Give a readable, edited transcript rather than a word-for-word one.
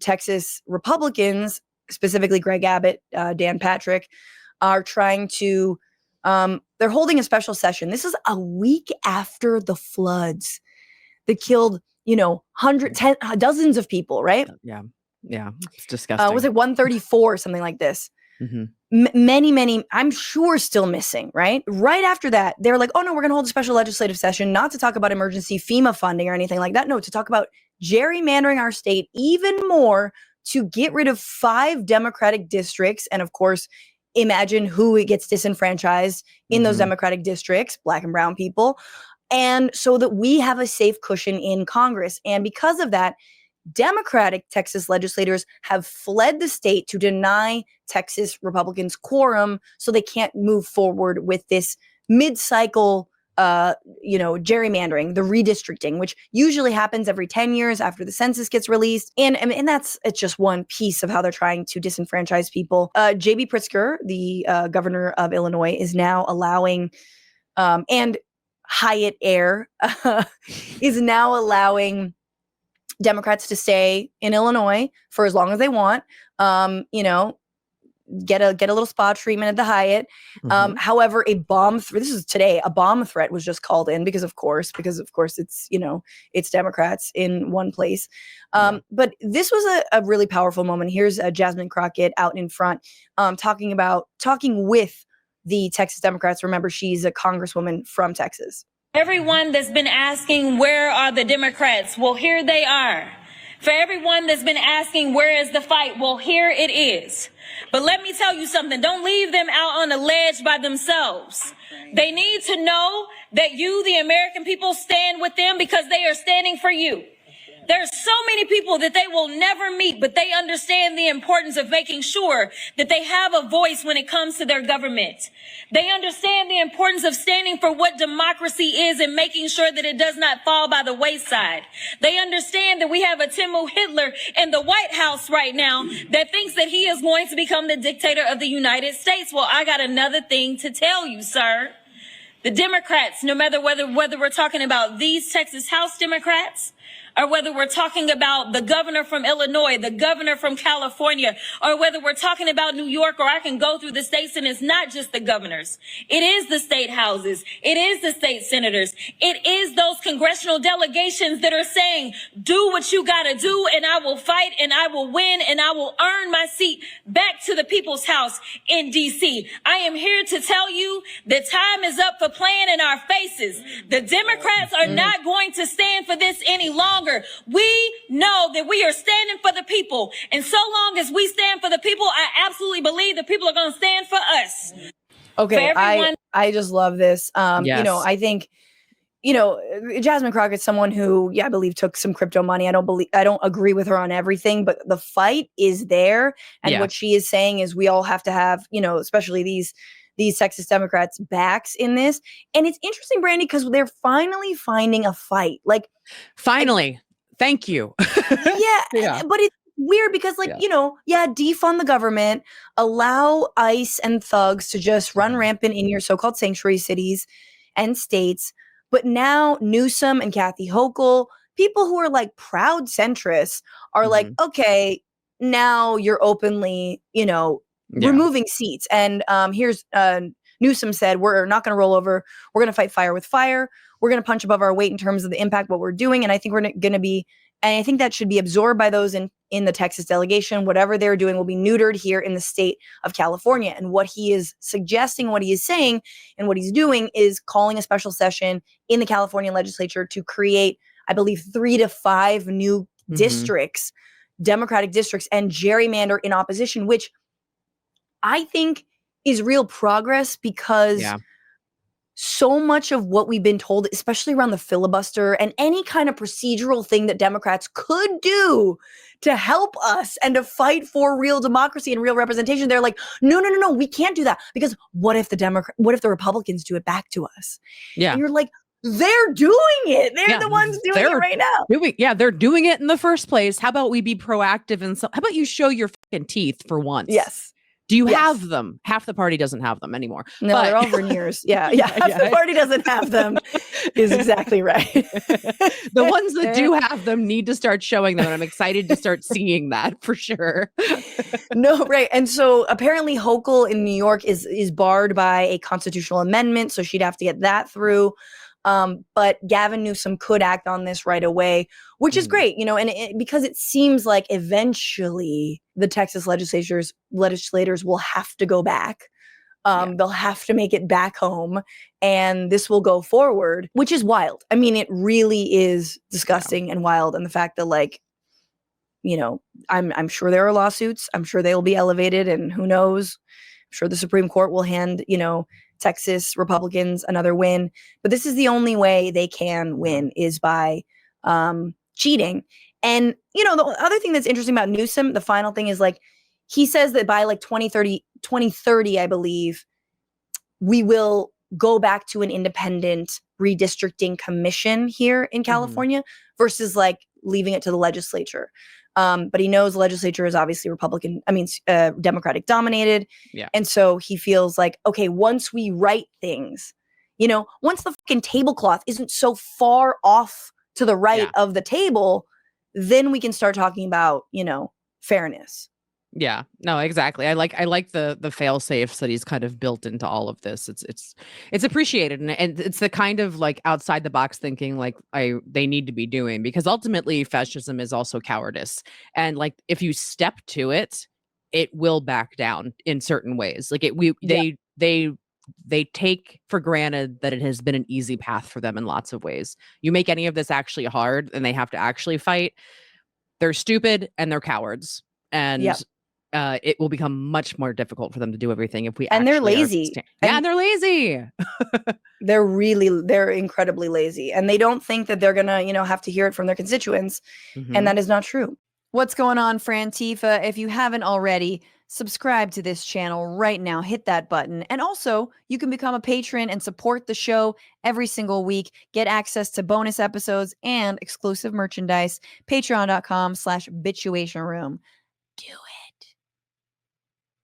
Texas Republicans, specifically Greg Abbott, Dan Patrick, are trying to, they're holding a special session. This is a week after the floods that killed, dozens of people, right? Yeah. It's disgusting. Was it 134, something like this? Mm-hmm. Many, I'm sure still missing, right? Right after that, they're like, oh no, we're going to hold a special legislative session, not to talk about emergency FEMA funding or anything like that. No, to talk about gerrymandering our state even more to get rid of 5 Democratic districts. And of course, imagine who it gets disenfranchised in those Democratic districts, Black and brown people. And so that we have a safe cushion in Congress. And because of that, Democratic Texas legislators have fled the state to deny Texas Republicans quorum so they can't move forward with this mid-cycle gerrymandering, the redistricting, which usually happens every 10 years after the census gets released. And it's just one piece of how they're trying to disenfranchise people. JB Pritzker, the governor of Illinois, is now allowing, and Hyatt Air is now allowing Democrats to stay in Illinois for as long as they want, get a little spa treatment at the Hyatt. However, this is today, a bomb threat was just called in because of course it's, it's Democrats in one place. But this was a really powerful moment. Here's Jasmine Crockett out in front, talking with the Texas Democrats. Remember, she's a congresswoman from Texas. Everyone that's been asking, where are the Democrats? Well, here they are. For everyone that's been asking, where is the fight? Well, here it is. But let me tell you something. Don't leave them out on a ledge by themselves. They need to know that you, the American people, stand with them because they are standing for you. There's so many people that they will never meet, but they understand the importance of making sure that they have a voice when it comes to their government. They understand the importance of standing for what democracy is and making sure that it does not fall by the wayside. They understand that we have a Timo Hitler in the White House right now that thinks that he is going to become the dictator of the United States. Well, I got another thing to tell you, sir. The Democrats, no matter whether we're talking about these Texas House Democrats, or whether we're talking about the governor from Illinois, the governor from California, or whether we're talking about New York, or I can go through the states, and it's not just the governors. It is the state houses. It is the state senators. It is those congressional delegations that are saying, do what you gotta do, and I will fight, and I will win, and I will earn my seat back to the people's house in D.C. I am here to tell you that time is up for playing in our faces. The Democrats are not going to stand for this any longer. We know that we are standing for the people. And so long as we stand for the people, I absolutely believe the people are going to stand for us. Okay, I just love this. Yes. I think, Jasmine Crockett's someone who, I believe took some crypto money. I don't agree with her on everything, but the fight is there. And what she is saying is we all have to have, especially these Texas Democrats' backs in this. And it's interesting, Brandy, because they're finally finding a fight. Finally. Thank you. Yeah. But it's weird because defund the government, allow ICE and thugs to just run rampant in your so-called sanctuary cities and states. But now Newsom and Kathy Hochul, people who are proud centrists, are okay, now you're openly, removing seats. And here's Newsom said, we're not going to roll over. We're going to fight fire with fire. We're going to punch above our weight in terms of the impact, what we're doing. And I think we're going to be, and I think that should be absorbed by those in the Texas delegation. Whatever they're doing will be neutered here in the state of California. And what he is suggesting, what he is saying, and what he's doing is calling a special session in the California legislature to create, I believe, 3 to 5 new districts, Democratic districts, and gerrymander in opposition, which I think is real progress because so much of what we've been told, especially around the filibuster and any kind of procedural thing that Democrats could do to help us and to fight for real democracy and real representation, they're like, no, we can't do that because what if the Republicans do it back to us? Yeah. And you're like, they're doing it. They're the ones doing it right now. They're doing it in the first place. How about we be proactive? And how about you show your fucking teeth for once? Yes. Do you have them? Half the party doesn't have them anymore. No, they're all veneers. Yeah. Half the party doesn't have them is exactly right. The ones that do have them need to start showing them. And I'm excited to start seeing that for sure. No, right. And so apparently Hochul in New York is barred by a constitutional amendment. So she'd have to get that through. But Gavin Newsom could act on this right away, which is great, and because it seems like eventually the Texas legislators will have to go back. They'll have to make it back home, and this will go forward, which is wild. I mean, it really is disgusting and wild. And the fact that I'm sure there are lawsuits. I'm sure they will be elevated, and who knows? I'm sure the Supreme Court will hand, Texas Republicans another win. But this is the only way they can win, is by cheating. And, the other thing that's interesting about Newsom, the final thing is he says that by 2030, I believe, we will go back to an independent redistricting commission here in California versus leaving it to the legislature. But he knows the legislature is obviously Democratic dominated. Yeah. And so he feels okay, once we write things, once the fucking tablecloth isn't so far off to the right of the table, then we can start talking about, fairness. Yeah, no, exactly. I like the fail safes that he's kind of built into all of this. It's appreciated, and it's the kind of outside the box thinking they need to be doing, because ultimately fascism is also cowardice, and if you step to it, it will back down in certain ways. They take for granted that it has been an easy path for them in lots of ways. You make any of this actually hard, and they have to actually fight. They're stupid and they're cowards, and it will become much more difficult for them to do everything if we and they're lazy. And they're lazy. They're incredibly lazy, and they don't think that they're gonna have to hear it from their constituents, and that is not true. What's going on, Frantifa? If you haven't already, subscribe to this channel right now. Hit that button, and also you can become a patron and support the show every single week. Get access to bonus episodes and exclusive merchandise. Patreon.com/Bitchuation Room. Do it.